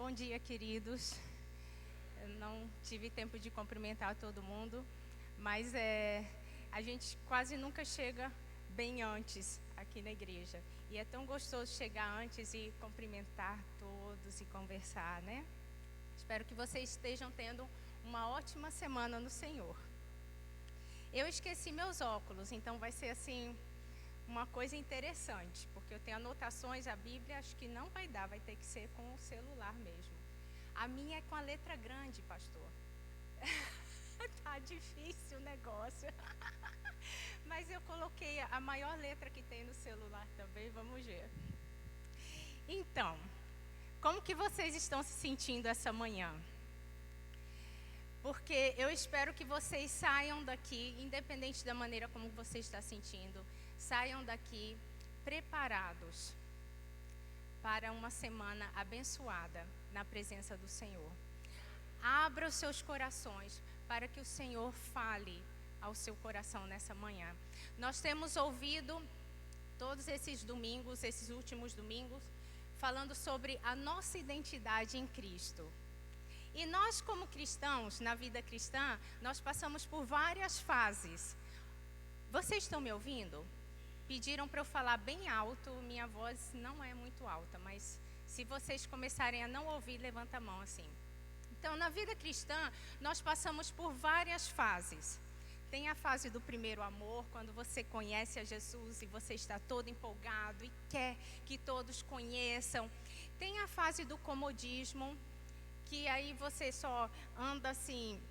Bom dia, queridos. Eu não tive tempo de cumprimentar todo mundo, mas a gente quase nunca chega bem antes aqui na igreja. E é tão gostoso chegar antes e cumprimentar todos e conversar, né? Espero que vocês estejam tendo uma ótima semana no Senhor. Eu esqueci meus óculos, então vai ser assim uma coisa interessante, porque eu tenho anotações, a Bíblia acho que não vai dar, vai ter que ser com o celular mesmo. A minha é com a letra grande, pastor. Tá difícil o negócio. Mas eu coloquei a maior letra que tem no celular também, vamos ver. Então, como que vocês estão se sentindo essa manhã? Porque eu espero que vocês saiam daqui, independente da maneira como você está sentindo, saiam daqui preparados para uma semana abençoada na presença do Senhor. Abra os seus corações para que o Senhor fale ao seu coração nessa manhã. Nós temos ouvido todos esses domingos, esses últimos domingos, falando sobre a nossa identidade em Cristo. E nós, como cristãos, na vida cristã, nós passamos por várias fases. Vocês estão me ouvindo? Pediram para eu falar bem alto, minha voz não é muito alta, mas se vocês começarem a não ouvir, levanta a mão assim. Então, na vida cristã, nós passamos por várias fases. Tem a fase do primeiro amor, quando você conhece a Jesus e você está todo empolgado e quer que todos conheçam. Tem a fase do comodismo, que aí você só anda assim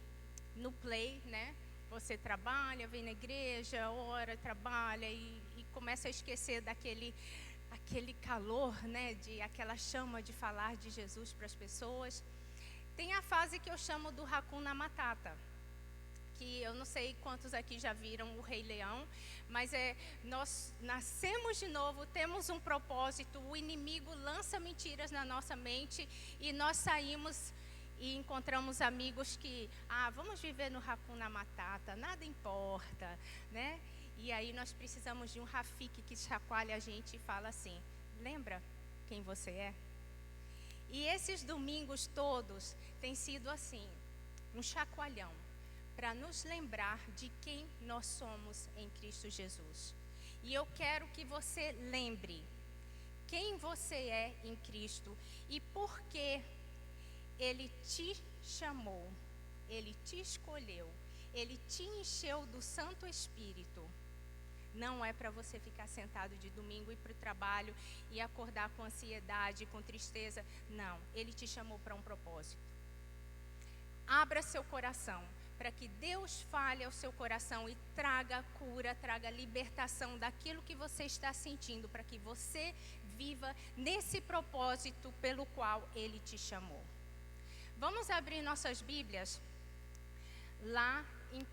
no play, né? Você trabalha, vem na igreja, ora, trabalha e começa a esquecer aquele calor, né? Aquela chama de falar de Jesus para as pessoas. Tem a fase que eu chamo do Hakuna Matata, que eu não sei quantos aqui já viram o Rei Leão, mas nós nascemos de novo, temos um propósito, o inimigo lança mentiras na nossa mente e nós saímos e encontramos amigos que, vamos viver no Hakuna Matata, nada importa, né? E aí nós precisamos de um Rafiki que chacoalha a gente e fala assim, lembra quem você é? E esses domingos todos têm sido assim, um chacoalhão, para nos lembrar de quem nós somos em Cristo Jesus. E eu quero que você lembre quem você é em Cristo e por que Ele te chamou, Ele te escolheu, Ele te encheu do Santo Espírito. Não é para você ficar sentado de domingo e ir para o trabalho e acordar com ansiedade, com tristeza. Não, Ele te chamou para um propósito. Abra seu coração para que Deus fale ao seu coração e traga cura, traga libertação daquilo que você está sentindo, para que você viva nesse propósito pelo qual Ele te chamou. Vamos abrir nossas Bíblias lá em 1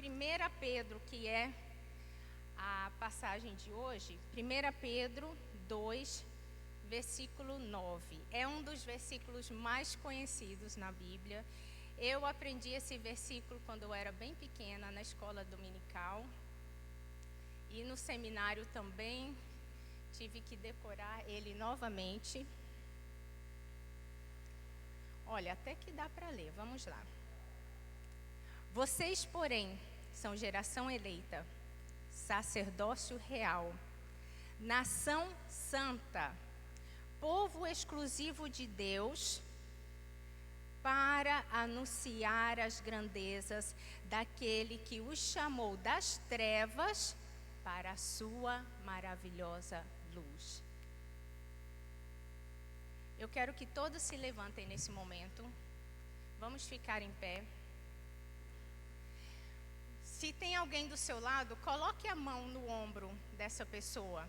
Pedro, que é a passagem de hoje. 1 Pedro 2, versículo 9. É um dos versículos mais conhecidos na Bíblia. Eu aprendi esse versículo quando eu era bem pequena, na escola dominical. E no seminário também tive que decorar ele novamente. Olha, até que dá para ler, vamos lá. Vocês, porém, são geração eleita, sacerdócio real, nação santa, povo exclusivo de Deus, para anunciar as grandezas daquele que os chamou das trevas para a sua maravilhosa luz. Eu quero que todos se levantem nesse momento. Vamos ficar em pé. Se tem alguém do seu lado, coloque a mão no ombro dessa pessoa.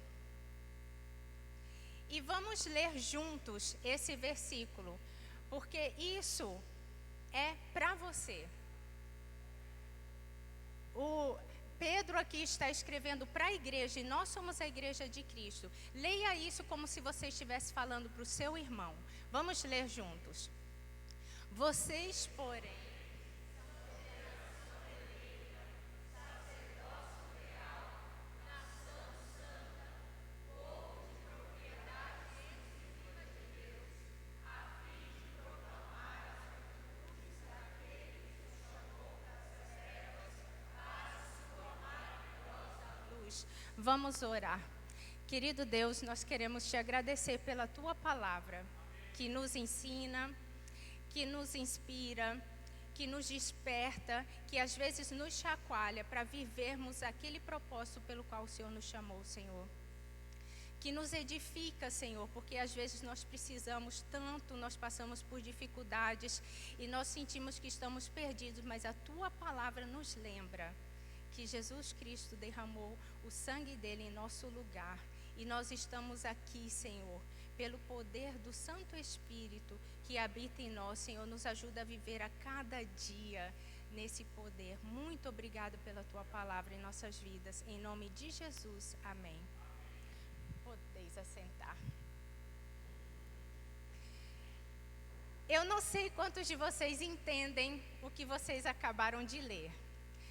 E vamos ler juntos esse versículo, porque isso é para você. O Pedro aqui está escrevendo para a igreja e nós somos a igreja de Cristo. Leia isso como se você estivesse falando para o seu irmão. Vamos ler juntos. Vocês, porém, Vamos orar. Querido Deus, nós queremos te agradecer pela tua palavra, que nos ensina, que nos inspira, que nos desperta, que às vezes nos chacoalha para vivermos aquele propósito pelo qual o Senhor nos chamou, Senhor. Que nos edifica, Senhor, porque às vezes nós precisamos tanto, nós passamos por dificuldades e nós sentimos que estamos perdidos, mas a tua palavra nos lembra que Jesus Cristo derramou o sangue dele em nosso lugar e nós estamos aqui, Senhor, pelo poder do Santo Espírito que habita em nós. Senhor, nos ajuda a viver a cada dia nesse poder. Muito obrigado pela tua palavra em nossas vidas. Em nome de Jesus, amém. Podeis assentar. Eu não sei quantos de vocês entendem o que vocês acabaram de ler.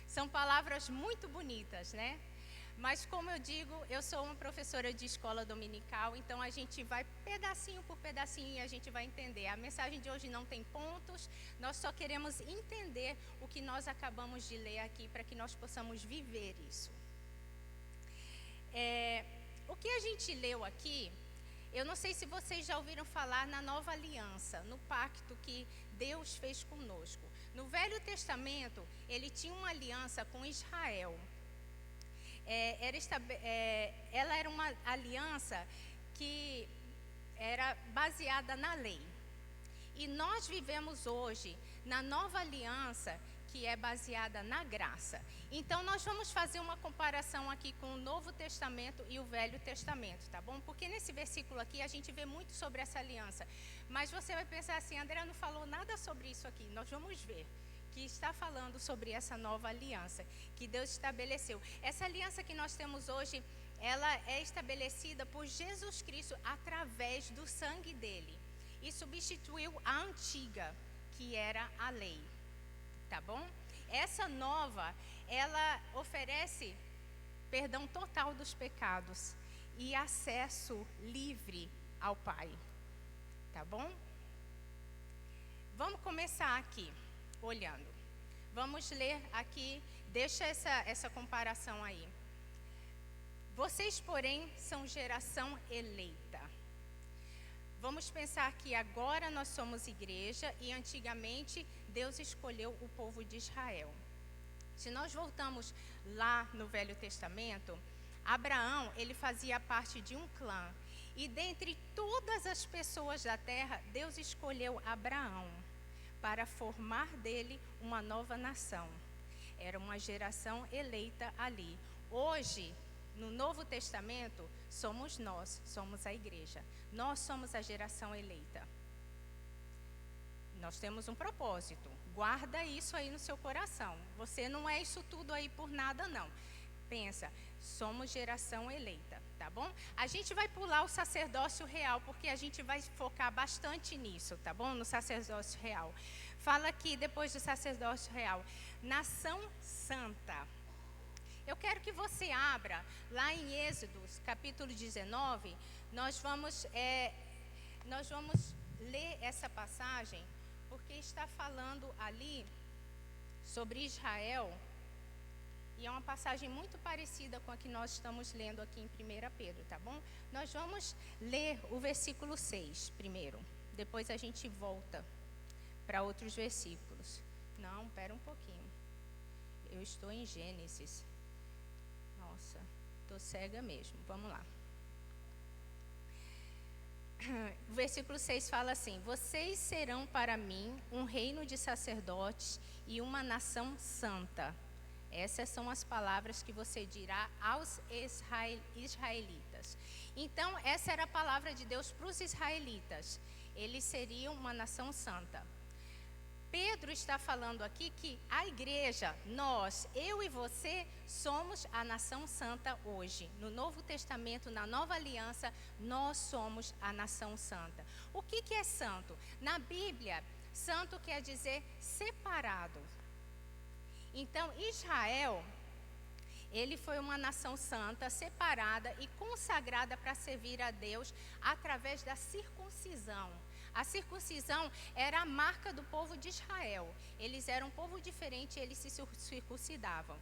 São palavras muito bonitas, né? Mas como eu digo, eu sou uma professora de escola dominical, então a gente vai pedacinho por pedacinho e a gente vai entender. A mensagem de hoje não tem pontos, nós só queremos entender o que nós acabamos de ler aqui para que nós possamos viver isso. O que a gente leu aqui, eu não sei se vocês já ouviram falar na Nova Aliança, no pacto que Deus fez conosco. No Velho Testamento, ele tinha uma aliança com Israel. Ela era uma aliança que era baseada na lei. E nós vivemos hoje na nova aliança que é baseada na graça. Então nós vamos fazer uma comparação aqui com o Novo Testamento e o Velho Testamento, tá bom? Porque nesse versículo aqui a gente vê muito sobre essa aliança. Mas você vai pensar assim, André não falou nada sobre isso aqui. Nós vamos ver que está falando sobre essa nova aliança que Deus estabeleceu. Essa aliança que nós temos hoje, ela é estabelecida por Jesus Cristo através do sangue dele e substituiu a antiga, que era a lei, tá bom? Essa nova, ela oferece perdão total dos pecados e acesso livre ao Pai, tá bom? Vamos começar aqui. Olhando. Vamos ler aqui, deixa essa comparação aí. Vocês, porém, são geração eleita. Vamos pensar que agora nós somos igreja e antigamente Deus escolheu o povo de Israel. Se nós voltamos lá no Velho Testamento, Abraão, ele fazia parte de um clã. E dentre todas as pessoas da terra, Deus escolheu Abraão para formar dele uma nova nação. Era uma geração eleita ali. Hoje, no Novo Testamento, somos nós, somos a igreja. Nós somos a geração eleita. Nós temos um propósito. Guarda isso aí no seu coração. Você não é isso tudo aí por nada, não. Pensa, somos geração eleita, tá bom? A gente vai pular o sacerdócio real, porque a gente vai focar bastante nisso, tá bom? No sacerdócio real. Fala aqui, depois do sacerdócio real, nação santa. Eu quero que você abra, lá em Êxodos, capítulo 19, nós vamos ler essa passagem, porque está falando ali sobre Israel. E é uma passagem muito parecida com a que nós estamos lendo aqui em 1 Pedro, tá bom? Nós vamos ler o versículo 6 primeiro. Depois a gente volta para outros versículos. Não, espera um pouquinho. Eu estou em Gênesis. Nossa, estou cega mesmo. Vamos lá. O versículo 6 fala assim: vocês serão para mim um reino de sacerdotes e uma nação santa. Essas são as palavras que você dirá aos israelitas. Então, essa era a palavra de Deus para os israelitas. Eles seriam uma nação santa. Pedro está falando aqui que a igreja, nós, eu e você, somos a nação santa hoje. No Novo Testamento, na Nova Aliança, nós somos a nação santa. O que é santo? Na Bíblia, santo quer dizer separado. Então, Israel, ele foi uma nação santa, separada e consagrada para servir a Deus através da circuncisão. A circuncisão era a marca do povo de Israel. Eles eram um povo diferente, eles se circuncidavam.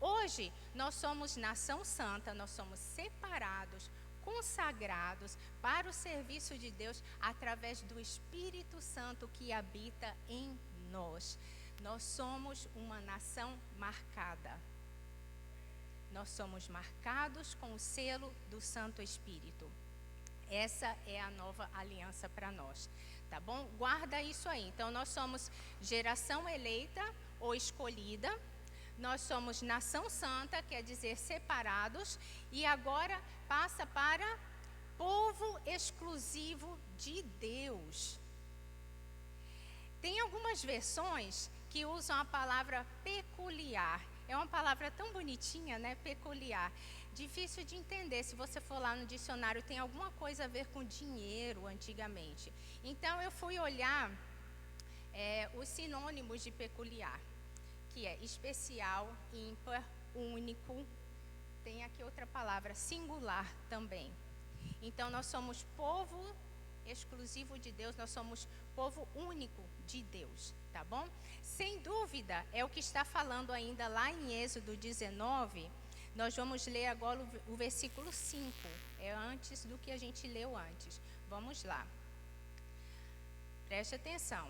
Hoje, nós somos nação santa, nós somos separados, consagrados para o serviço de Deus através do Espírito Santo que habita em nós. Nós somos uma nação marcada. Nós somos marcados com o selo do Santo Espírito. Essa é a nova aliança para nós, tá bom? Guarda isso aí. Então, nós somos geração eleita ou escolhida. Nós somos nação santa, quer dizer separados. E agora passa para povo exclusivo de Deus. Tem algumas versões que usam a palavra peculiar. É uma palavra tão bonitinha, né? Peculiar. Difícil de entender. Se você for lá no dicionário, tem alguma coisa a ver com dinheiro antigamente. Então, eu fui olhar os sinônimos de peculiar, que é especial, ímpar, único. Tem aqui outra palavra, singular também. Então, nós somos povo exclusivo de Deus, nós somos povo único de Deus, tá bom? Sem dúvida, é o que está falando ainda lá em Êxodo 19. Nós vamos ler agora o versículo 5. É antes do que a gente leu antes. Vamos lá. Preste atenção.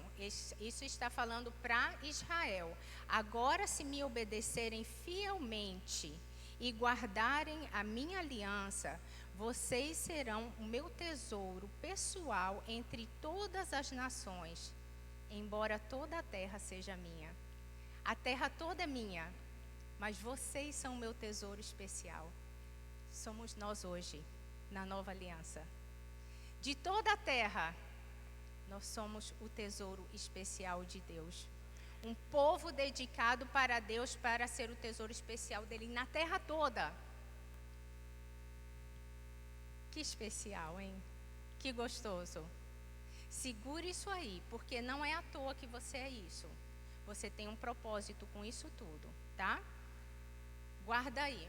Isso está falando para Israel. Agora, se me obedecerem fielmente e guardarem a minha aliança, vocês serão o meu tesouro pessoal entre todas as nações, embora toda a terra seja minha. A terra toda é minha, mas vocês são o meu tesouro especial. Somos nós hoje, na nova aliança. De toda a terra, nós somos o tesouro especial de Deus. Um povo dedicado para Deus, para ser o tesouro especial dele na terra toda. Que especial, hein? Que gostoso. Segure isso aí, porque não é à toa que você é isso. Você tem um propósito com isso tudo, tá? Guarda aí.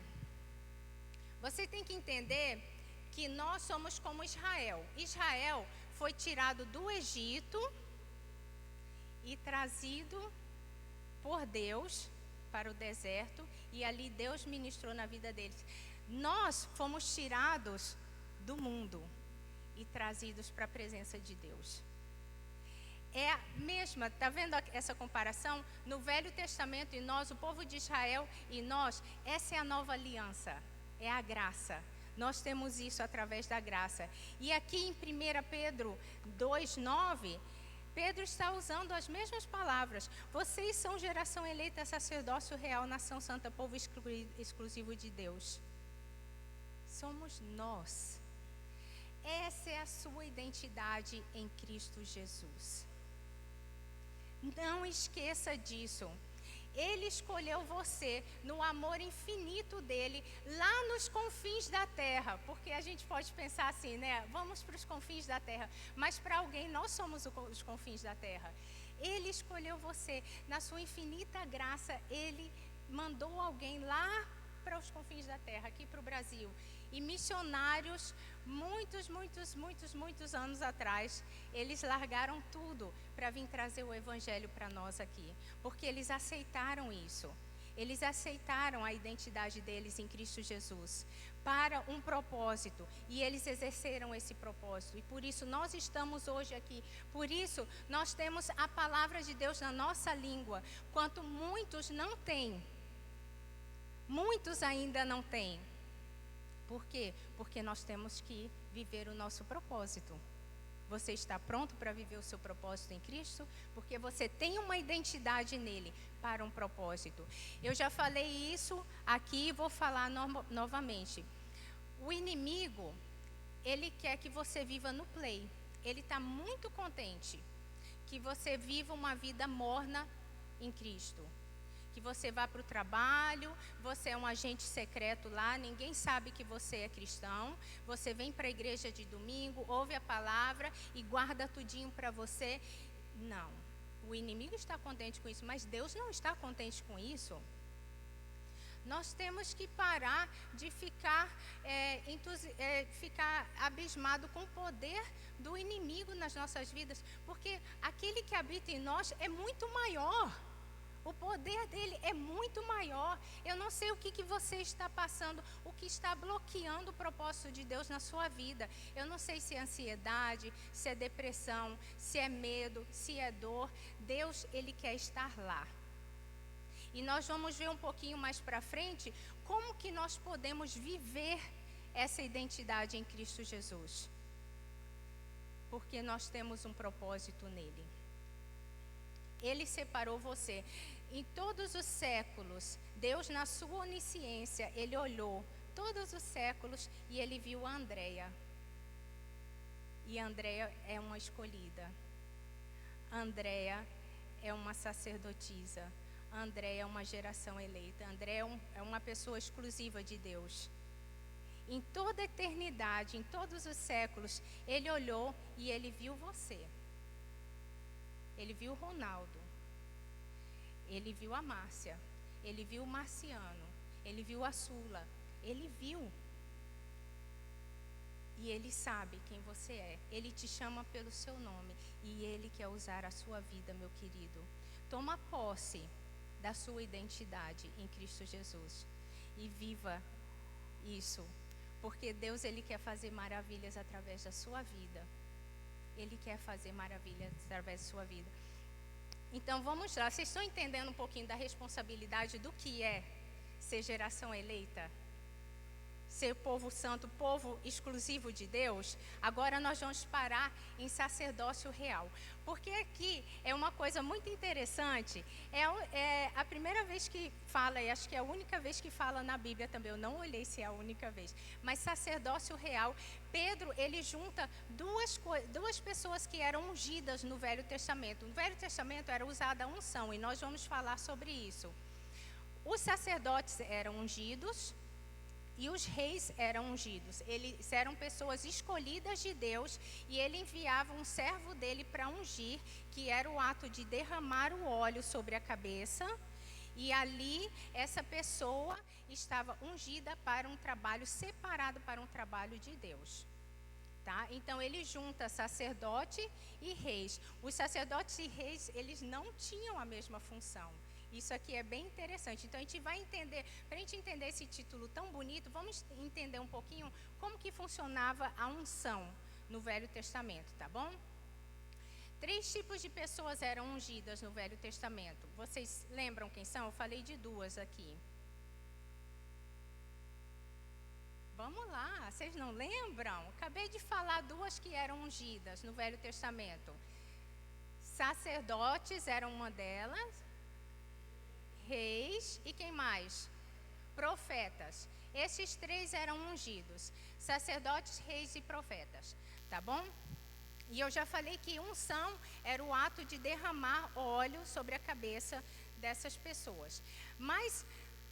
Você tem que entender que nós somos como Israel. Israel foi tirado do Egito e trazido por Deus para o deserto, e ali Deus ministrou na vida deles. Nós fomos tirados do mundo e trazidos para a presença de Deus. É a mesma, tá vendo essa comparação? No Velho Testamento, e nós, o povo de Israel, e nós, essa é a nova aliança, é a graça. Nós temos isso através da graça. E aqui em 1 Pedro 2:9, Pedro está usando as mesmas palavras. Vocês são geração eleita, sacerdócio real, nação santa, povo exclusivo de Deus. Somos nós. Essa é a sua identidade em Cristo Jesus. Não esqueça disso. Ele escolheu você no amor infinito dele, lá nos confins da terra. Porque a gente pode pensar assim, né? Vamos para os confins da terra. Mas para alguém, nós somos os confins da terra. Ele escolheu você. Na sua infinita graça, ele mandou alguém lá para os confins da terra, aqui para o Brasil. E missionários, muitos anos atrás, eles largaram tudo para vir trazer o evangelho para nós aqui. Porque eles aceitaram isso. Eles aceitaram a identidade deles em Cristo Jesus para um propósito. E eles exerceram esse propósito. E por isso nós estamos hoje aqui. Por isso nós temos a palavra de Deus na nossa língua. Quanto muitos não têm. Muitos ainda não têm. Por quê? Porque nós temos que viver o nosso propósito. Você está pronto para viver o seu propósito em Cristo? Porque você tem uma identidade nele para um propósito. Eu já falei isso aqui e vou falar novamente. O inimigo, ele quer que você viva no play. Ele está muito contente que você viva uma vida morna em Cristo. Que você vá para o trabalho, você é um agente secreto lá, ninguém sabe que você é cristão, você vem para a igreja de domingo, ouve a palavra e guarda tudinho para você. Não, o inimigo está contente com isso, mas Deus não está contente com isso. Nós temos que parar de ficar abismado com o poder do inimigo nas nossas vidas, porque aquele que habita em nós é muito maior. O poder dele é muito maior. Eu não sei o que você está passando, o que está bloqueando o propósito de Deus na sua vida. Eu não sei se é ansiedade, se é depressão, se é medo, se é dor. Deus, ele quer estar lá. E nós vamos ver um pouquinho mais para frente como que nós podemos viver essa identidade em Cristo Jesus. Porque nós temos um propósito nele. Ele separou você. Em todos os séculos, Deus, na sua onisciência, ele olhou todos os séculos e ele viu a Andréia. E a Andréia é uma escolhida. A Andréia é uma sacerdotisa. A Andréia é uma geração eleita. A Andréia é uma pessoa exclusiva de Deus. Em toda a eternidade, em todos os séculos, ele olhou e ele viu você. Ele viu o Ronaldo. Ele viu a Márcia, ele viu o Marciano, ele viu a Sula, ele viu. E ele sabe quem você é, ele te chama pelo seu nome e ele quer usar a sua vida, meu querido. Toma posse da sua identidade em Cristo Jesus e viva isso, porque Deus, ele quer fazer maravilhas através da sua vida. Ele quer fazer maravilhas através da sua vida. Então vamos lá, vocês estão entendendo um pouquinho da responsabilidade do que é ser geração eleita? Ser povo santo, povo exclusivo de Deus? Agora nós vamos parar em sacerdócio real. Porque aqui é uma coisa muito interessante, é a primeira vez que fala, e acho que é a única vez que fala na Bíblia também, eu não olhei se é a única vez, mas sacerdócio real. Pedro, ele junta duas pessoas que eram ungidas no Velho Testamento. No Velho Testamento era usada a unção, e nós vamos falar sobre isso. Os sacerdotes eram ungidos, e os reis eram ungidos. Eles eram pessoas escolhidas de Deus e ele enviava um servo dele para ungir, que era o ato de derramar o óleo sobre a cabeça. E ali essa pessoa estava ungida para um trabalho separado para um trabalho de Deus. Tá? Então ele junta sacerdote e reis. Os sacerdotes e reis, eles não tinham a mesma função. Isso aqui é bem interessante. Então a gente vai entender, para a gente entender esse título tão bonito, vamos entender um pouquinho como que funcionava a unção no Velho Testamento, tá bom? 3 tipos de pessoas eram ungidas no Velho Testamento. Vocês lembram quem são? Eu falei de 2 aqui. Vamos lá, vocês não lembram? Acabei de falar 2 que eram ungidas no Velho Testamento. Sacerdotes eram uma delas. Reis e quem mais? Profetas. Esses 3 eram ungidos. Sacerdotes, reis e profetas. Tá bom? E eu já falei que unção era o ato de derramar óleo sobre a cabeça dessas pessoas. Mas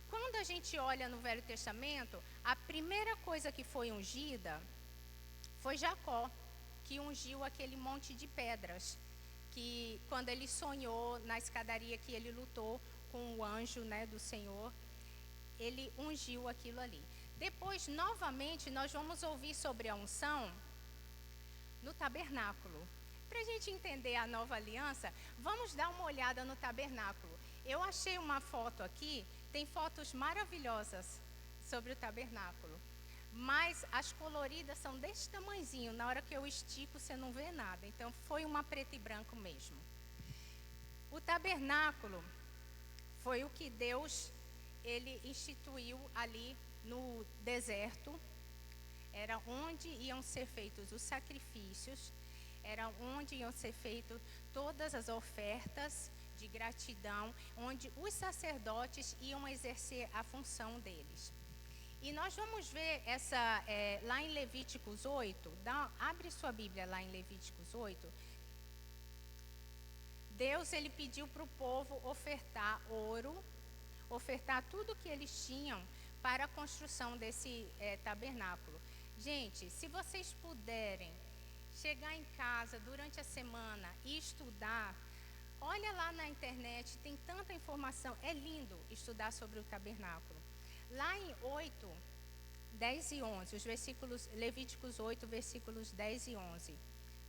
quando a gente olha no Velho Testamento, a primeira coisa que foi ungida foi Jacó, que ungiu aquele monte de pedras, que quando ele sonhou na escadaria que ele lutou com o anjo, né, do Senhor, ele ungiu aquilo ali. Depois, novamente, nós vamos ouvir sobre a unção no tabernáculo. Para a gente entender a nova aliança, vamos dar uma olhada no tabernáculo. Eu achei uma foto aqui, tem fotos maravilhosas sobre o tabernáculo, mas as coloridas são desse tamanhozinho, na hora que eu estico você não vê nada, então foi uma preto e branco mesmo. O tabernáculo foi o que Deus, ele instituiu ali no deserto. Era onde iam ser feitos os sacrifícios, era onde iam ser feitas todas as ofertas de gratidão, onde os sacerdotes iam exercer a função deles. E nós vamos ver lá em Levíticos 8, abre sua Bíblia lá em Levíticos 8. Deus, ele pediu para o povo ofertar ouro, ofertar tudo que eles tinham para a construção desse tabernáculo. Gente, se vocês puderem chegar em casa durante a semana e estudar, olha lá na internet, tem tanta informação, é lindo estudar sobre o tabernáculo. Lá em 8, 10 e 11, os versículos, Levíticos 8, versículos 10 e 11,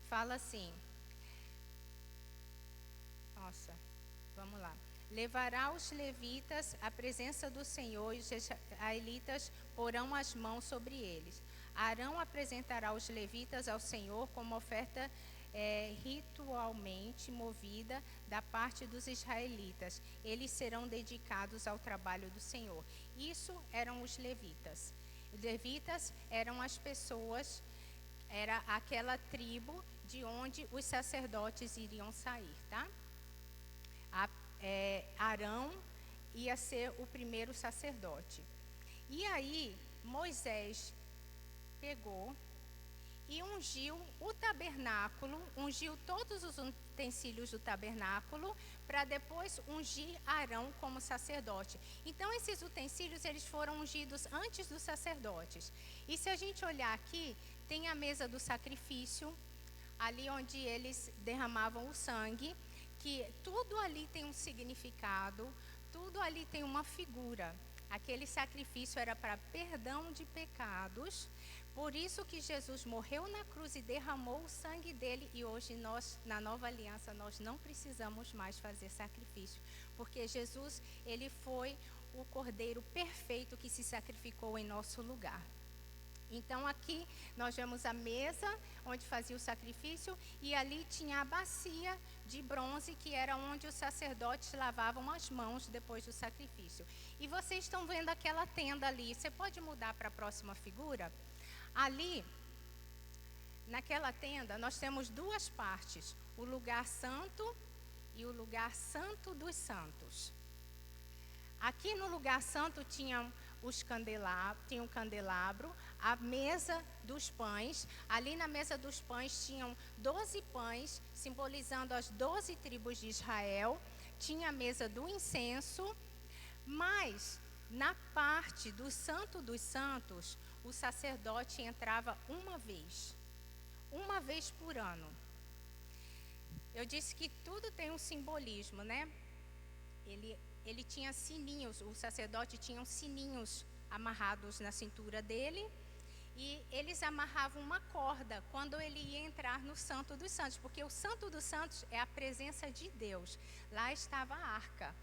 fala assim. Nossa, vamos lá. Levará os levitas à presença do Senhor, e os israelitas porão as mãos sobre eles. Arão apresentará os levitas ao Senhor como oferta ritualmente movida da parte dos israelitas. Eles serão dedicados ao trabalho do Senhor. Isso eram os levitas. Os levitas eram as pessoas, era aquela tribo de onde os sacerdotes iriam sair, tá? Arão ia ser o primeiro sacerdote. E aí, Moisés pegou e ungiu o tabernáculo, ungiu todos os utensílios do tabernáculo, para depois ungir Arão como sacerdote. Então, esses utensílios, eles foram ungidos antes dos sacerdotes. E se a gente olhar aqui, tem a mesa do sacrifício, ali onde eles derramavam o sangue, que tudo ali tem um significado, tudo ali tem uma figura. Aquele sacrifício era para perdão de pecados, por isso que Jesus morreu na cruz e derramou o sangue dele, e hoje nós, na nova aliança, nós não precisamos mais fazer sacrifício, porque Jesus, ele foi o cordeiro perfeito que se sacrificou em nosso lugar. Então aqui nós vemos a mesa onde fazia o sacrifício, e ali tinha a bacia de bronze, que era onde os sacerdotes lavavam as mãos depois do sacrifício. E vocês estão vendo aquela tenda ali. Você pode mudar para a próxima figura? Ali, naquela tenda, nós temos duas partes: o lugar santo e o lugar santo dos santos. Aqui no lugar santo tinha um candelabro, a mesa dos pães. Ali na mesa dos pães tinham 12 pães, simbolizando as 12 tribos de Israel. Tinha a mesa do incenso, mas na parte do Santo dos Santos, o sacerdote entrava uma vez por ano. Eu disse que tudo tem um simbolismo, né? Ele tinha sininhos, o sacerdote tinha sininhos amarrados na cintura dele, e eles amarravam uma corda quando ele ia entrar no Santo dos Santos, porque o Santo dos Santos é a presença de Deus. Lá estava a arca.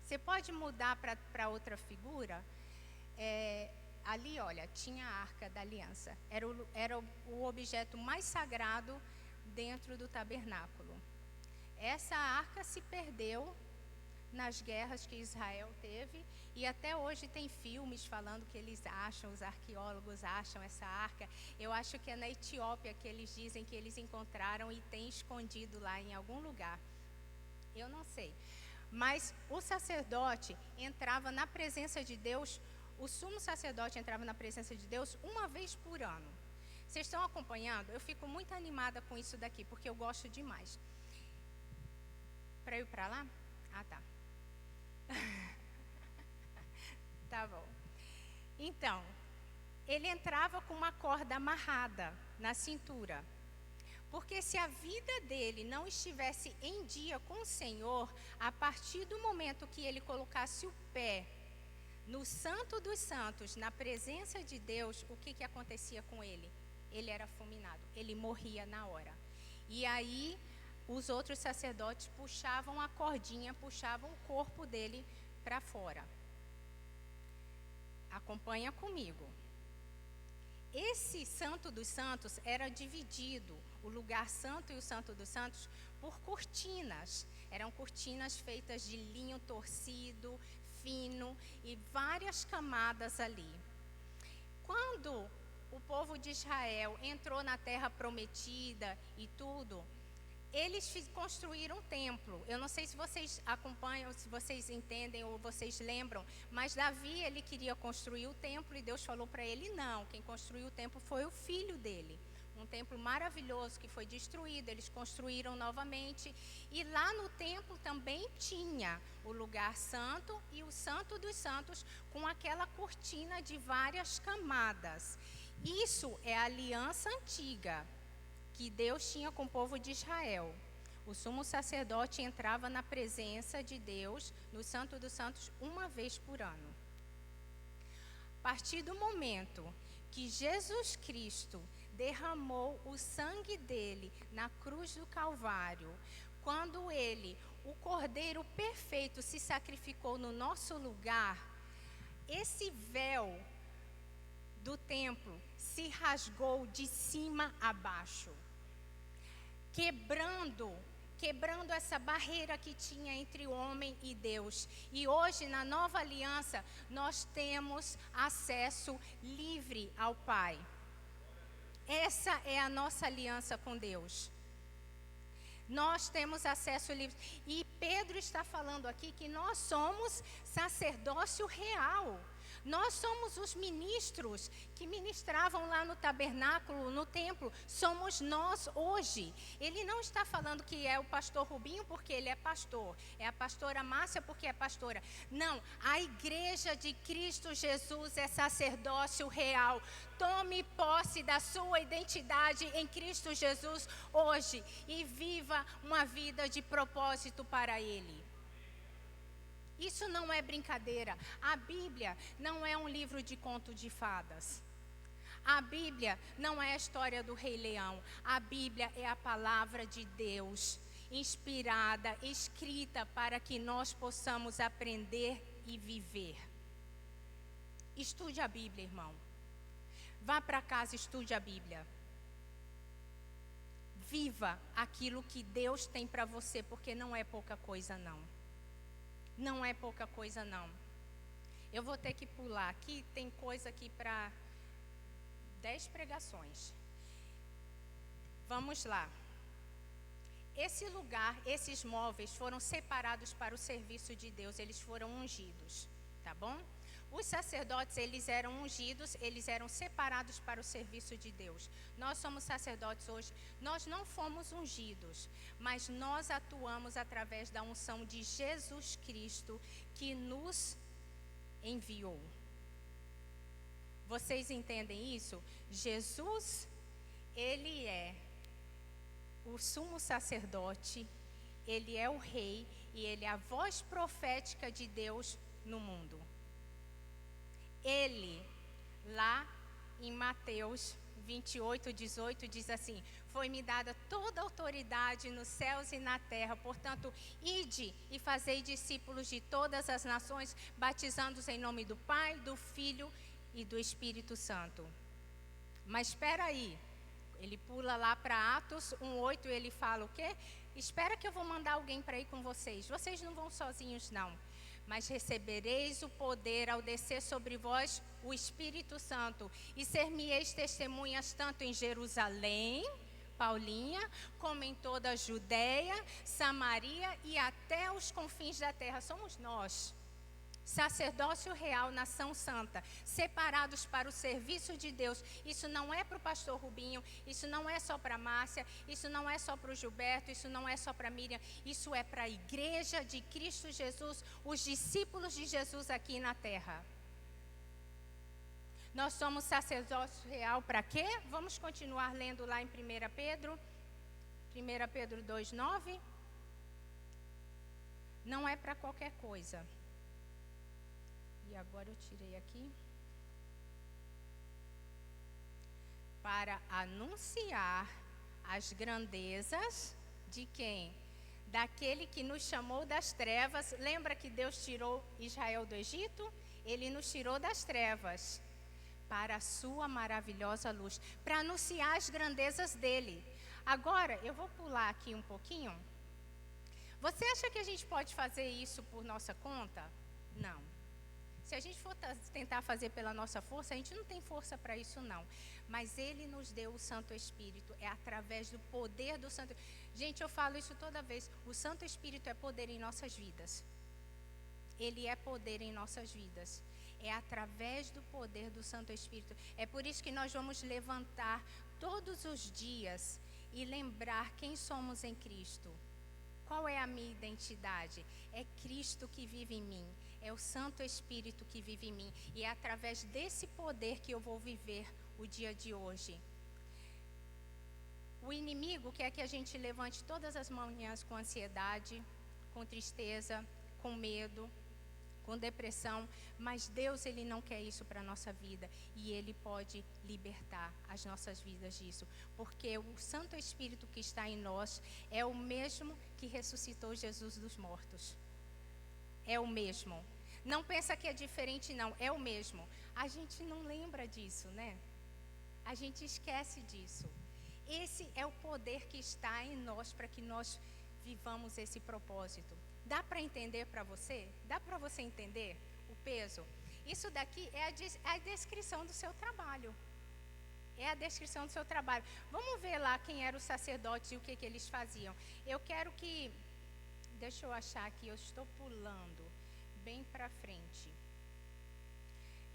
Você pode mudar para outra figura? Ali, olha, tinha a arca da aliança. Era o objeto mais sagrado dentro do tabernáculo. Essa arca se perdeu nas guerras que Israel teve, e até hoje tem filmes falando que eles acham, os arqueólogos acham essa arca. Eu acho que é na Etiópia que eles dizem que eles encontraram e tem escondido lá em algum lugar. Eu não sei. Mas o sacerdote entrava na presença de Deus, o sumo sacerdote entrava na presença de Deus uma vez por ano. Vocês estão acompanhando? Eu fico muito animada com isso daqui, porque eu gosto demais. Para eu ir para lá? Ah, tá. Tá bom. Então, ele entrava com uma corda amarrada na cintura, porque se a vida dele não estivesse em dia com o Senhor, a partir do momento que ele colocasse o pé no Santo dos Santos, na presença de Deus, o que acontecia com ele? Ele era fulminado, ele morria na hora. E aí os outros sacerdotes puxavam a cordinha, puxavam o corpo dele para fora. Acompanha comigo. Esse Santo dos Santos era dividido, o lugar santo e o Santo dos Santos, por cortinas. Eram cortinas feitas de linho torcido, fino, e várias camadas ali. Quando o povo de Israel entrou na terra prometida e tudo, eles construíram um templo. Eu não sei se vocês acompanham, se vocês entendem ou vocês lembram, mas Davi, ele queria construir o templo e Deus falou para ele não. Quem construiu o templo foi o filho dele. Um templo maravilhoso que foi destruído, eles construíram novamente. E lá no templo também tinha o lugar santo e o Santo dos Santos, com aquela cortina de várias camadas. Isso é a aliança antiga que Deus tinha com o povo de Israel. O sumo sacerdote entrava na presença de Deus, no Santo dos Santos, uma vez por ano. A partir do momento que Jesus Cristo derramou o sangue dele na cruz do Calvário, quando ele o Cordeiro perfeito se sacrificou no nosso lugar, esse véu do templo se rasgou de cima a baixo, quebrando essa barreira que tinha entre o homem e Deus. E hoje, na nova aliança, nós temos acesso livre ao Pai. Essa é a nossa aliança com Deus. Nós temos acesso livre. E Pedro está falando aqui que nós somos sacerdócio real. Nós somos os ministros que ministravam lá no tabernáculo, no templo. Somos nós hoje. Ele não está falando que é o pastor Rubinho porque ele é pastor. É a pastora Márcia porque é pastora. Não, a igreja de Cristo Jesus é sacerdócio real. Tome posse da sua identidade em Cristo Jesus hoje e viva uma vida de propósito para Ele. Isso não é brincadeira. A Bíblia não é um livro de conto de fadas. A Bíblia não é a história do Rei Leão. A Bíblia é a palavra de Deus, inspirada, escrita para que nós possamos aprender e viver. Estude a Bíblia, irmão. Vá para casa, estude a Bíblia. Viva aquilo que Deus tem para você, porque não é pouca coisa, não. Não é pouca coisa, não. Eu vou ter que pular aqui, tem coisa aqui para 10 pregações. Vamos lá. Esse lugar, esses móveis foram separados para o serviço de Deus, eles foram ungidos, tá bom? Os sacerdotes, eles eram ungidos, eles eram separados para o serviço de Deus. Nós somos sacerdotes hoje, nós não fomos ungidos, mas nós atuamos através da unção de Jesus Cristo que nos enviou. Vocês entendem isso? Jesus, ele é o sumo sacerdote, ele é o rei e ele é a voz profética de Deus no mundo. Ele, lá em Mateus 28:18, diz assim: foi-me dada toda a autoridade nos céus e na terra, portanto, ide e fazei discípulos de todas as nações, batizando-os em nome do Pai, do Filho e do Espírito Santo. Mas espera aí, ele pula lá para Atos 1:8 e ele fala o quê? Espera que eu vou mandar alguém para ir com vocês. Vocês não vão sozinhos, não. Mas recebereis o poder ao descer sobre vós o Espírito Santo, e ser-me-eis testemunhas tanto em Jerusalém, Paulinha, como em toda a Judéia, Samaria e até os confins da terra. Somos nós, sacerdócio real, nação santa, separados para o serviço de Deus. Isso não é para o pastor Rubinho, isso não é só para a Márcia, isso não é só para o Gilberto, isso não é só para a Miriam, isso é para a igreja de Cristo Jesus, os discípulos de Jesus aqui na terra. Nós somos sacerdócio real para quê? Vamos continuar lendo lá em 1 Pedro 2:9. Não é para qualquer coisa. E agora eu tirei aqui. Para anunciar as grandezas de quem? Daquele que nos chamou das trevas. Lembra que Deus tirou Israel do Egito? Ele nos tirou das trevas para a sua maravilhosa luz, para anunciar as grandezas dele. Agora, eu vou pular aqui um pouquinho. Você acha que a gente pode fazer isso por nossa conta? Não. Se a gente for tentar fazer pela nossa força, a gente não tem força para isso, não. Mas Ele nos deu o Santo Espírito, é através do poder do Santo. Gente, eu falo isso toda vez, o Santo Espírito é poder em nossas vidas. Ele é poder em nossas vidas. É através do poder do Santo Espírito. É por isso que nós vamos levantar todos os dias e lembrar quem somos em Cristo. Qual é a minha identidade? É Cristo que vive em mim. É o Santo Espírito que vive em mim. E é através desse poder que eu vou viver o dia de hoje. O inimigo quer que a gente levante todas as manhãs com ansiedade, com tristeza, com medo, com depressão, mas Deus, Ele não quer isso para a nossa vida, e Ele pode libertar as nossas vidas disso, porque o Santo Espírito que está em nós é o mesmo que ressuscitou Jesus dos mortos. É o mesmo. Não pensa que é diferente, não, é o mesmo. A gente não lembra disso, né? A gente esquece disso. Esse é o poder que está em nós para que nós vivamos esse propósito. Dá para entender para você? Dá para você entender o peso? Isso daqui é a descrição do seu trabalho. É a descrição do seu trabalho. Vamos ver lá quem era o sacerdote e o que eles faziam. Eu quero que... Deixa eu achar aqui, eu estou pulando bem para frente.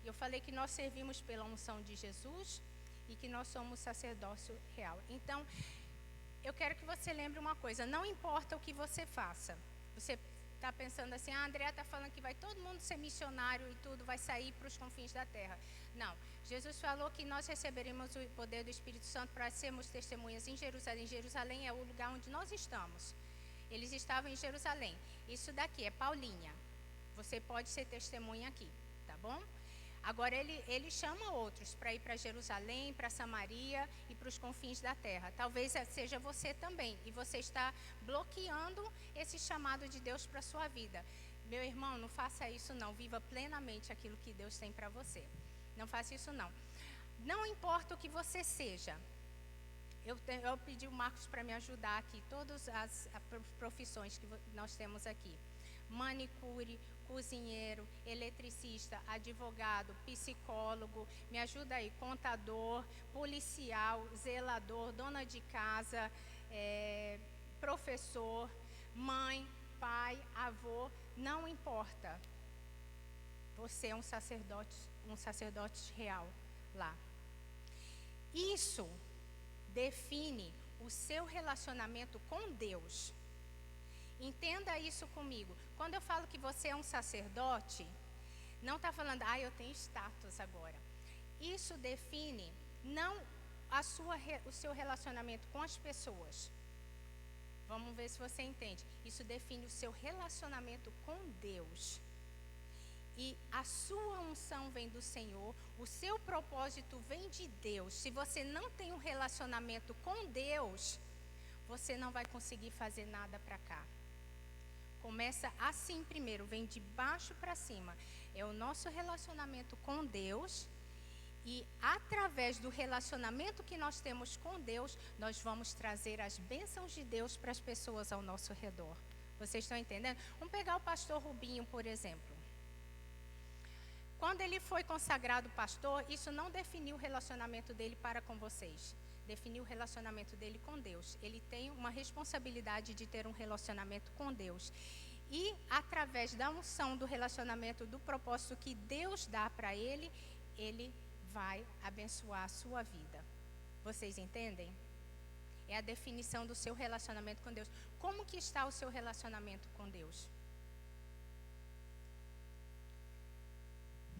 Eu falei que nós servimos pela unção de Jesus e que nós somos sacerdócio real. Então, eu quero que você lembre uma coisa, não importa o que você faça. Você está pensando assim, a Andréa está falando que vai todo mundo ser missionário e tudo vai sair para os confins da terra. Não, Jesus falou que nós receberemos o poder do Espírito Santo para sermos testemunhas em Jerusalém. Jerusalém é o lugar onde nós estamos. Eles estavam em Jerusalém. Isso daqui é Paulinha. Você pode ser testemunha aqui, tá bom? Agora ele chama outros para ir para Jerusalém, para Samaria e para os confins da terra. Talvez seja você também. E você está bloqueando esse chamado de Deus para a sua vida. Meu irmão, não faça isso não. Viva plenamente aquilo que Deus tem para você. Não faça isso não. Não importa o que você seja. Eu pedi o Marcos para me ajudar aqui. Todas as profissões que nós temos aqui. Manicure, cozinheiro, eletricista, advogado, psicólogo, me ajuda aí, contador, policial, zelador, dona de casa, professor, mãe, pai, avô, não importa. Você é um sacerdote real lá. Isso define o seu relacionamento com Deus. Entenda isso comigo. Quando eu falo que você é um sacerdote, não está falando, eu tenho status agora. Isso define não o seu relacionamento com as pessoas. Vamos ver se você entende. Isso define o seu relacionamento com Deus. E a sua unção vem do Senhor, o seu propósito vem de Deus. Se você não tem um relacionamento com Deus, você não vai conseguir fazer nada para cá. Começa assim primeiro, vem de baixo para cima. É o nosso relacionamento com Deus. E através do relacionamento que nós temos com Deus, nós vamos trazer as bênçãos de Deus para as pessoas ao nosso redor. Vocês estão entendendo? Vamos pegar o pastor Rubinho, por exemplo. Quando ele foi consagrado pastor, isso não definiu o relacionamento dele para com vocês. Definiu o relacionamento dele com Deus. Ele tem uma responsabilidade de ter um relacionamento com Deus. E através da unção do relacionamento, do propósito que Deus dá para ele, ele vai abençoar a sua vida. Vocês entendem? É a definição do seu relacionamento com Deus. Como que está o seu relacionamento com Deus?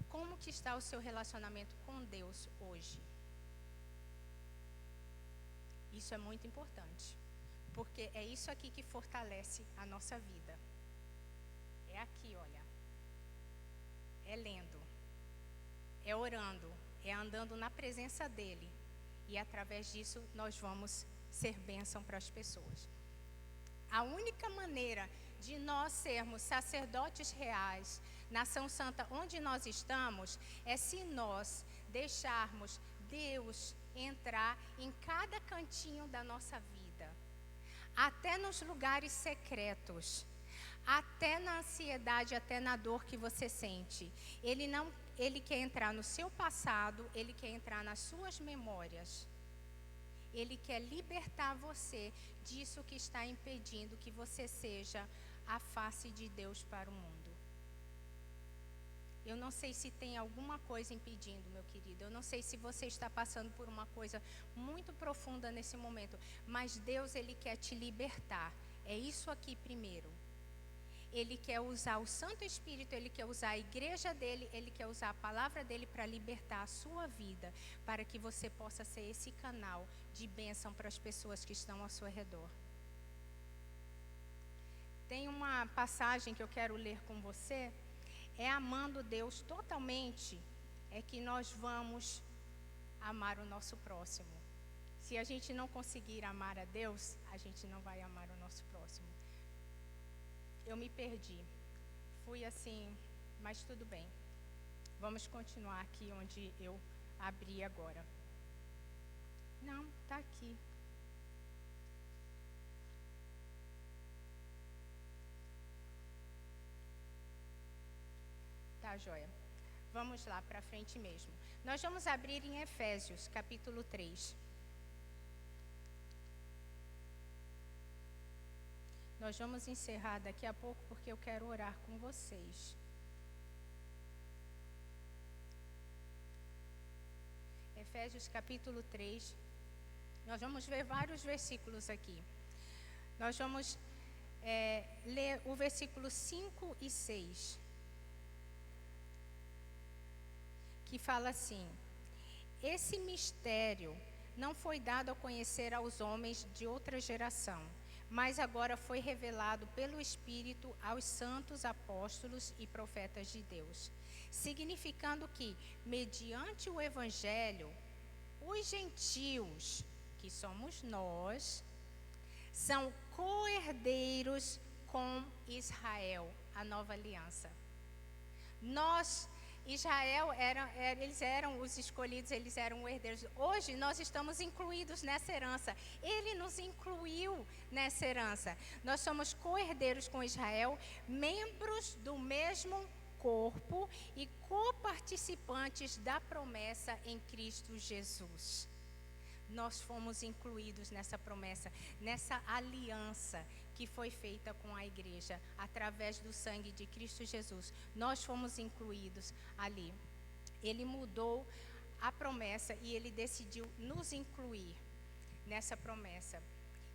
Como que está o seu relacionamento com Deus hoje? Isso é muito importante, porque é isso aqui que fortalece a nossa vida. É aqui, olha. É lendo, é orando, é andando na presença dEle. E através disso nós vamos ser bênção para as pessoas. A única maneira de nós sermos sacerdotes reais, nação santa onde nós estamos, é se nós deixarmos Deus entrar em cada cantinho da nossa vida, até nos lugares secretos, até na ansiedade, até na dor que você sente. Ele quer entrar no seu passado, ele quer entrar nas suas memórias. Ele quer libertar você disso que está impedindo que você seja a face de Deus para o mundo. Eu não sei se tem alguma coisa impedindo, meu querido. Eu não sei se você está passando por uma coisa muito profunda nesse momento. Mas Deus, Ele quer te libertar. É isso aqui primeiro. Ele quer usar o Santo Espírito, Ele quer usar a igreja dEle, Ele quer usar a palavra dEle para libertar a sua vida. Para que você possa ser esse canal de bênção para as pessoas que estão ao seu redor. Tem uma passagem que eu quero ler com você. é amando Deus totalmente é que nós vamos amar o nosso próximo. Se a gente não conseguir amar a Deus, a gente não vai amar o nosso próximo. Eu me perdi. Fui assim, mas tudo bem. Vamos continuar aqui onde eu abri agora. Não, está aqui. Tá, joia. Vamos lá para frente mesmo. Nós vamos abrir em Efésios, capítulo 3. Nós vamos encerrar daqui a pouco porque eu quero orar com vocês. Efésios capítulo 3. Nós vamos ver vários versículos aqui. Nós vamos ler o versículo 5 e 6. Que fala assim: esse mistério não foi dado a conhecer aos homens de outra geração, mas agora foi revelado pelo Espírito aos santos apóstolos e profetas de Deus, significando que, mediante o Evangelho, os gentios, que somos nós, são co-herdeiros com Israel, a nova aliança. Israel, eles eram os escolhidos, eles eram herdeiros. Hoje nós estamos incluídos nessa herança. Ele nos incluiu nessa herança. Nós somos co-herdeiros com Israel, membros do mesmo corpo e coparticipantes da promessa em Cristo Jesus. Nós fomos incluídos nessa promessa, nessa aliança que foi feita com a igreja, através do sangue de Cristo Jesus. Nós fomos incluídos ali. Ele mudou a promessa e ele decidiu nos incluir nessa promessa.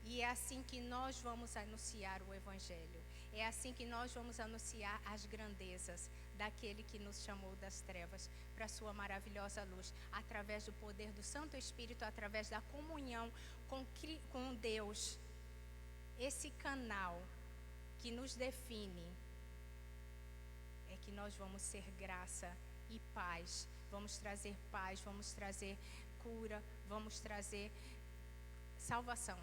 E é assim que nós vamos anunciar o Evangelho. É assim que nós vamos anunciar as grandezas daquele que nos chamou das trevas para a sua maravilhosa luz, através do poder do Santo Espírito, através da comunhão com Deus. Esse canal que nos define é que nós vamos ser graça e paz. Vamos trazer paz, vamos trazer cura, vamos trazer salvação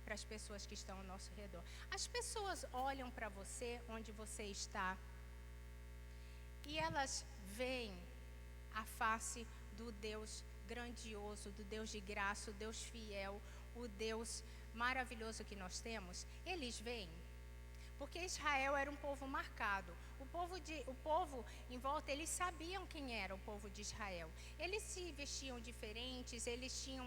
para as pessoas que estão ao nosso redor. As pessoas olham para você, onde você está, e elas veem a face do Deus grandioso, do Deus de graça, o Deus fiel, o Deus maravilhoso que nós temos. Eles veem, porque Israel era um povo marcado. O povo em volta, eles sabiam quem era o povo de Israel. Eles se vestiam diferentes, eles tinham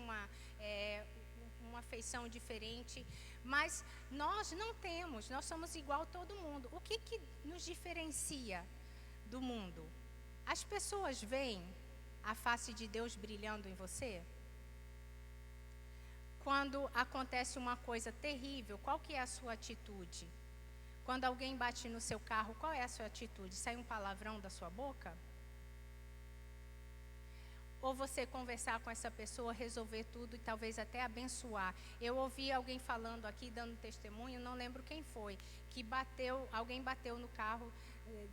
uma feição diferente, mas nós não temos, nós somos igual a todo mundo. O que nos diferencia do mundo? As pessoas veem a face de Deus brilhando em você? Quando acontece uma coisa terrível, qual que é a sua atitude? Quando alguém bate no seu carro, qual é a sua atitude? Sai um palavrão da sua boca? Ou você conversar com essa pessoa, resolver tudo e talvez até abençoar? Eu ouvi alguém falando aqui, dando testemunho, não lembro quem foi, que alguém bateu no carro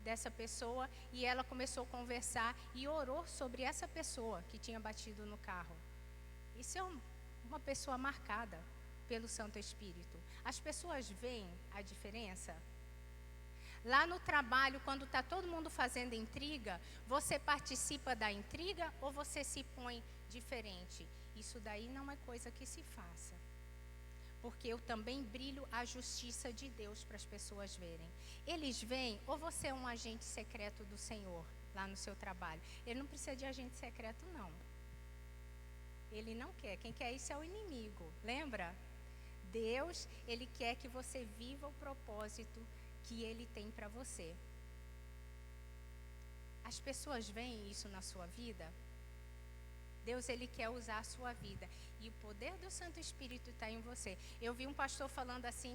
dessa pessoa e ela começou a conversar e orou sobre essa pessoa que tinha batido no carro. Isso é uma pessoa marcada pelo Santo Espírito. As pessoas veem a diferença? Lá no trabalho, quando está todo mundo fazendo intriga, você participa da intriga ou você se põe diferente? Isso daí não é coisa que se faça. Porque eu também brilho a justiça de Deus para as pessoas verem. Eles veem, ou você é um agente secreto do Senhor lá no seu trabalho. Ele não precisa de agente secreto, não. Ele não quer. Quem quer isso é o inimigo. Lembra? Deus, Ele quer que você viva o propósito que Ele tem para você. As pessoas veem isso na sua vida? Deus, Ele quer usar a sua vida. E o poder do Santo Espírito está em você. Eu vi um pastor falando assim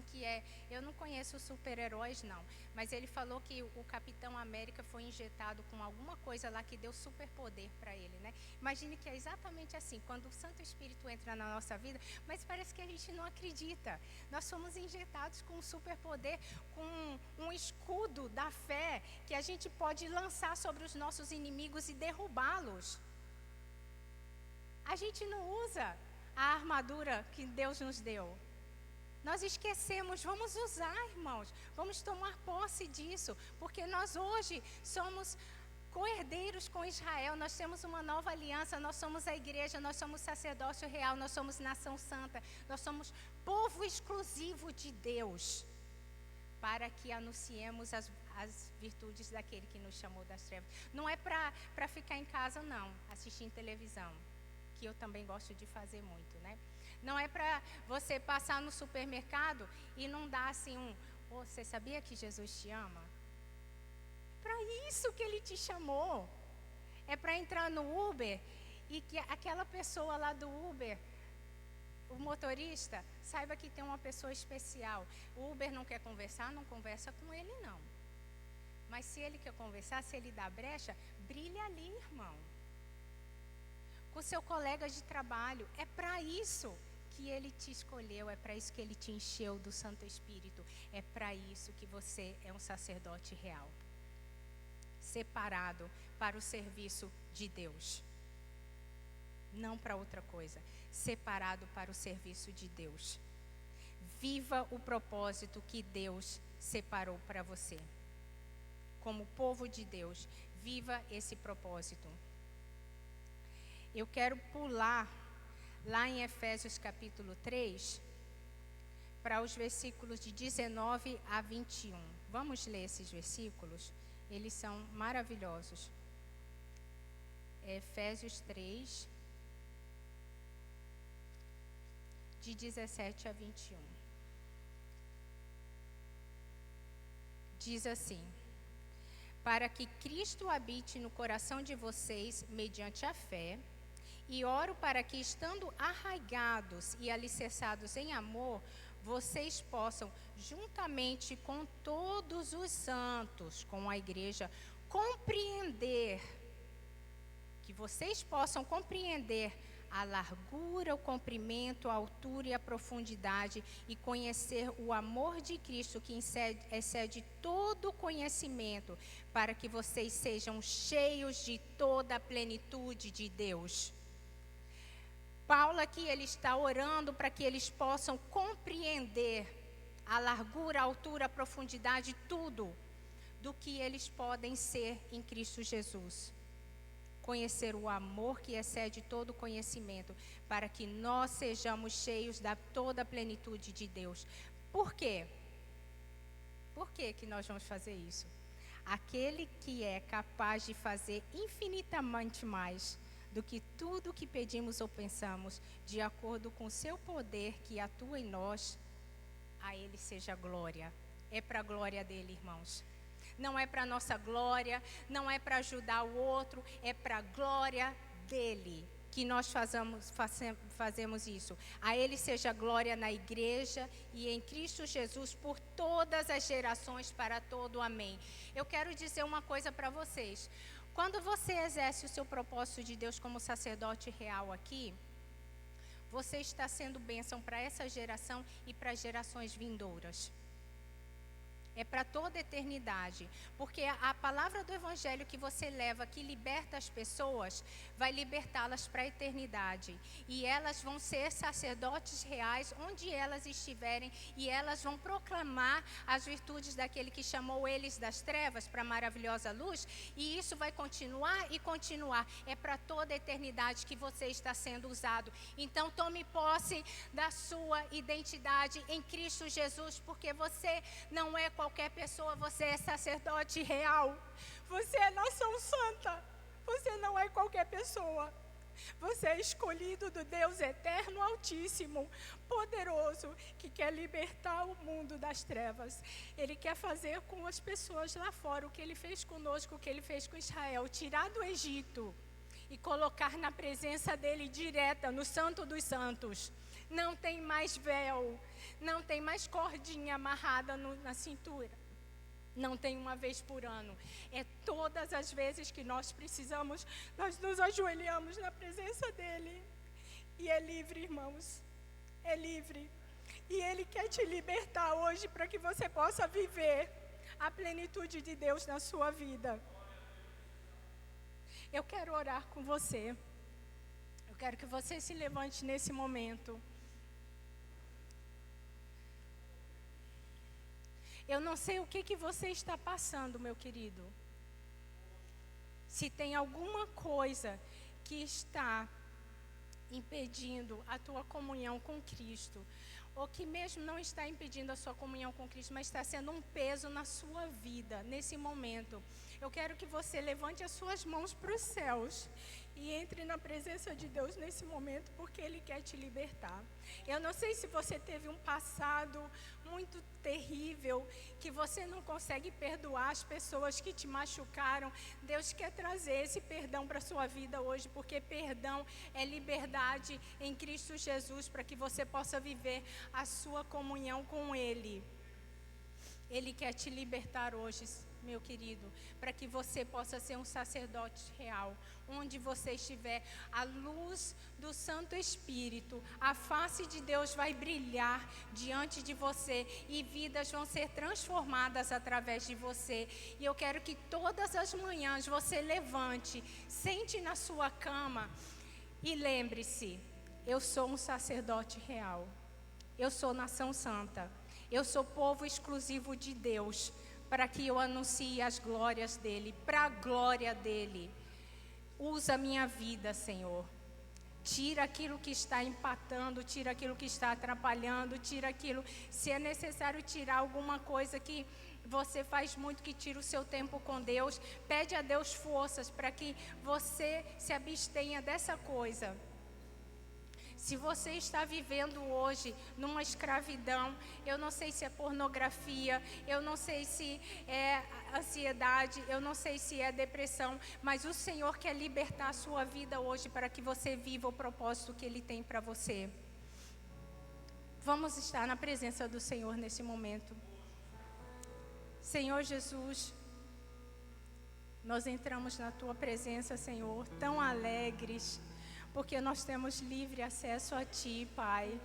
eu não conheço super-heróis não, mas ele falou que o Capitão América foi injetado com alguma coisa lá que deu superpoder para ele, né? Imagine que é exatamente assim, quando o Santo Espírito entra na nossa vida, mas parece que a gente não acredita. Nós somos injetados com um superpoder, com um escudo da fé que a gente pode lançar sobre os nossos inimigos e derrubá-los. A gente não usa a armadura que Deus nos deu. Nós esquecemos, vamos usar, irmãos, vamos tomar posse disso, porque nós hoje somos co-herdeiros com Israel, nós temos uma nova aliança, nós somos a igreja, nós somos sacerdócio real, nós somos nação santa, nós somos povo exclusivo de Deus, para que anunciemos as virtudes daquele que nos chamou das trevas. Não é para ficar em casa não, assistindo televisão, que eu também gosto de fazer muito, né? Não é para você passar no supermercado e não dar assim você sabia que Jesus te ama? É para isso que Ele te chamou. É para entrar no Uber e que aquela pessoa lá do Uber, o motorista, saiba que tem uma pessoa especial. O Uber não quer conversar, não conversa com ele não. Mas se ele quer conversar, se ele dá brecha, brilha ali, irmão. Com seu colega de trabalho, é para isso que Ele te escolheu, é para isso que Ele te encheu do Santo Espírito, é para isso que você é um sacerdote real, separado para o serviço de Deus, não para outra coisa, separado para o serviço de Deus. Viva o propósito que Deus separou para você, como povo de Deus, viva esse propósito. Eu quero pular lá em Efésios capítulo 3, para os versículos de 19 a 21. Vamos ler esses versículos? Eles são maravilhosos. Efésios 3, de 17 a 21. Diz assim: para que Cristo habite no coração de vocês mediante a fé, e oro para que, estando arraigados e alicerçados em amor, vocês possam, juntamente com todos os santos, com a igreja, que vocês possam compreender a largura, o comprimento, a altura e a profundidade, e conhecer o amor de Cristo que excede todo conhecimento, para que vocês sejam cheios de toda a plenitude de Deus. Paulo aqui, ele está orando para que eles possam compreender a largura, a altura, a profundidade, tudo do que eles podem ser em Cristo Jesus. Conhecer o amor que excede todo conhecimento, para que nós sejamos cheios da toda a plenitude de Deus. Por quê? Por que nós vamos fazer isso? Aquele que é capaz de fazer infinitamente mais do que tudo que pedimos ou pensamos, de acordo com o seu poder que atua em nós, a Ele seja glória. É para a glória dEle, irmãos. Não é para a nossa glória, não é para ajudar o outro, é para a glória dEle que nós fazemos isso. A Ele seja glória na igreja e em Cristo Jesus por todas as gerações, para todo amém. Eu quero dizer uma coisa para vocês. Quando você exerce o seu propósito de Deus como sacerdote real aqui, você está sendo bênção para essa geração e para as gerações vindouras. É para toda a eternidade, porque a palavra do Evangelho que você leva, que liberta as pessoas, vai libertá-las para a eternidade. E elas vão ser sacerdotes reais onde elas estiverem, e elas vão proclamar as virtudes daquele que chamou eles das trevas para a maravilhosa luz, e isso vai continuar e continuar. É para toda a eternidade que você está sendo usado. Então tome posse da sua identidade em Cristo Jesus, porque você não é qualquer pessoa, você é sacerdote real, você é nação santa, você não é qualquer pessoa, você é escolhido do Deus eterno, altíssimo, poderoso, que quer libertar o mundo das trevas. Ele quer fazer com as pessoas lá fora o que Ele fez conosco, o que Ele fez com Israel, tirar do Egito e colocar na presença dele direta, no Santo dos Santos. Não tem mais véu, não tem mais cordinha amarrada na cintura. Não tem uma vez por ano. É todas as vezes que nós precisamos, nós nos ajoelhamos na presença dele. E é livre, irmãos. É livre. E ele quer te libertar hoje para que você possa viver a plenitude de Deus na sua vida. Eu quero orar com você. Eu quero que você se levante nesse momento. Eu não sei o que você está passando, meu querido. Se tem alguma coisa que está impedindo a tua comunhão com Cristo, ou que mesmo não está impedindo a sua comunhão com Cristo, mas está sendo um peso na sua vida, nesse momento, eu quero que você levante as suas mãos para os céus e entre na presença de Deus nesse momento, porque Ele quer te libertar. Eu não sei se você teve um passado muito terrível, que você não consegue perdoar as pessoas que te machucaram. Deus quer trazer esse perdão para a sua vida hoje, porque perdão é liberdade em Cristo Jesus, para que você possa viver a sua comunhão com Ele. Ele quer te libertar hoje, meu querido, para que você possa ser um sacerdote real. Onde você estiver, a luz do Santo Espírito, a face de Deus vai brilhar diante de você e vidas vão ser transformadas através de você. E eu quero que todas as manhãs você levante, sente na sua cama e lembre-se: eu sou um sacerdote real, eu sou nação santa, eu sou povo exclusivo de Deus, para que eu anuncie as glórias dEle, para a glória dEle. Usa a minha vida, Senhor. Tira aquilo que está empatando, tira aquilo que está atrapalhando, tira aquilo, se é necessário tirar alguma coisa que você faz muito, que tira o seu tempo com Deus, pede a Deus forças para que você se abstenha dessa coisa. Se você está vivendo hoje numa escravidão, eu não sei se é pornografia, eu não sei se é ansiedade, eu não sei se é depressão, mas o Senhor quer libertar a sua vida hoje para que você viva o propósito que Ele tem para você. Vamos estar na presença do Senhor nesse momento. Senhor Jesus, nós entramos na Tua presença, Senhor, tão alegres, porque nós temos livre acesso a Ti, Pai.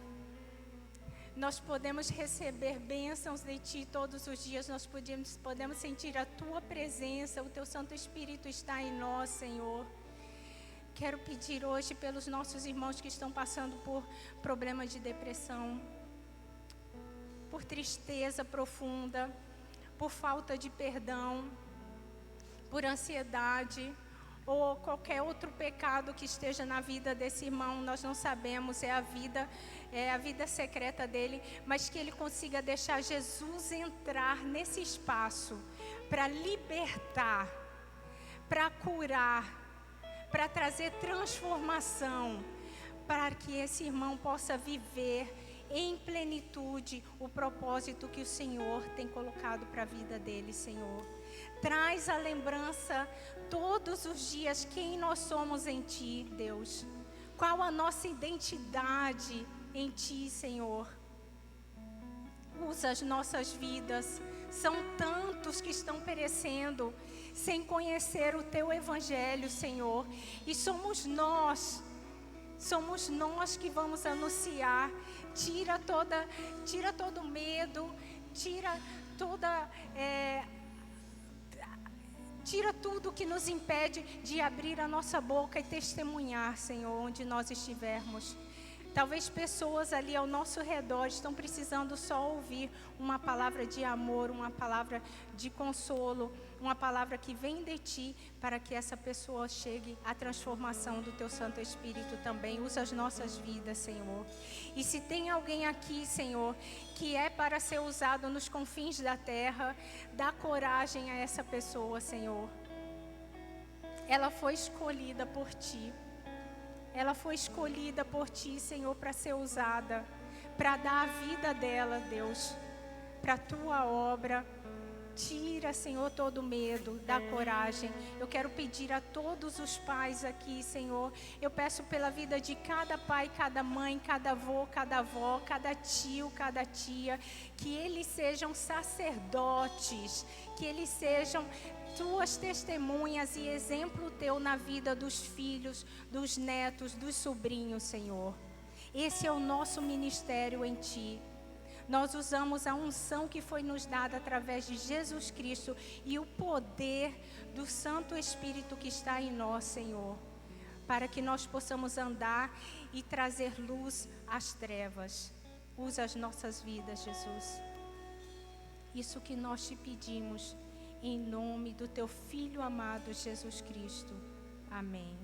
Nós podemos receber bênçãos de Ti todos os dias, nós podemos sentir a Tua presença, o Teu Santo Espírito está em nós, Senhor. Quero pedir hoje pelos nossos irmãos que estão passando por problemas de depressão, por tristeza profunda, por falta de perdão, por ansiedade, ou qualquer outro pecado que esteja na vida desse irmão, nós não sabemos, é a vida secreta dele, mas que ele consiga deixar Jesus entrar nesse espaço, para libertar, para curar, para trazer transformação, para que esse irmão possa viver em plenitude o propósito que o Senhor tem colocado para a vida dele, Senhor. Traz a lembrança todos os dias quem nós somos em Ti, Deus. Qual a nossa identidade em Ti, Senhor. Usa as nossas vidas. São tantos que estão perecendo sem conhecer o Teu Evangelho, Senhor. E somos nós que vamos anunciar. Tira todo medo, tira tudo que nos impede de abrir a nossa boca e testemunhar, Senhor, onde nós estivermos. Talvez pessoas ali ao nosso redor estão precisando só ouvir uma palavra de amor, uma palavra de consolo, uma palavra que vem de Ti, para que essa pessoa chegue à transformação do Teu Santo Espírito também. Usa as nossas vidas, Senhor. E se tem alguém aqui, Senhor, que é para ser usado nos confins da terra, dá coragem a essa pessoa, Senhor. Ela foi escolhida por Ti. Ela foi escolhida por Ti, Senhor, para ser usada, para dar a vida dela, Deus, para a Tua obra. Tira, Senhor, todo medo, dá coragem. Eu quero pedir a todos os pais aqui, Senhor. Eu peço pela vida de cada pai, cada mãe, cada avô, cada avó, cada tio, cada tia, que eles sejam sacerdotes, que eles sejam tuas testemunhas e exemplo teu na vida dos filhos, dos netos, dos sobrinhos, Senhor. Esse é o nosso ministério em Ti. Nós usamos a unção que foi nos dada através de Jesus Cristo e o poder do Santo Espírito que está em nós, Senhor, para que nós possamos andar e trazer luz às trevas. Usa as nossas vidas, Jesus. Isso que nós te pedimos, em nome do Teu Filho amado, Jesus Cristo. Amém.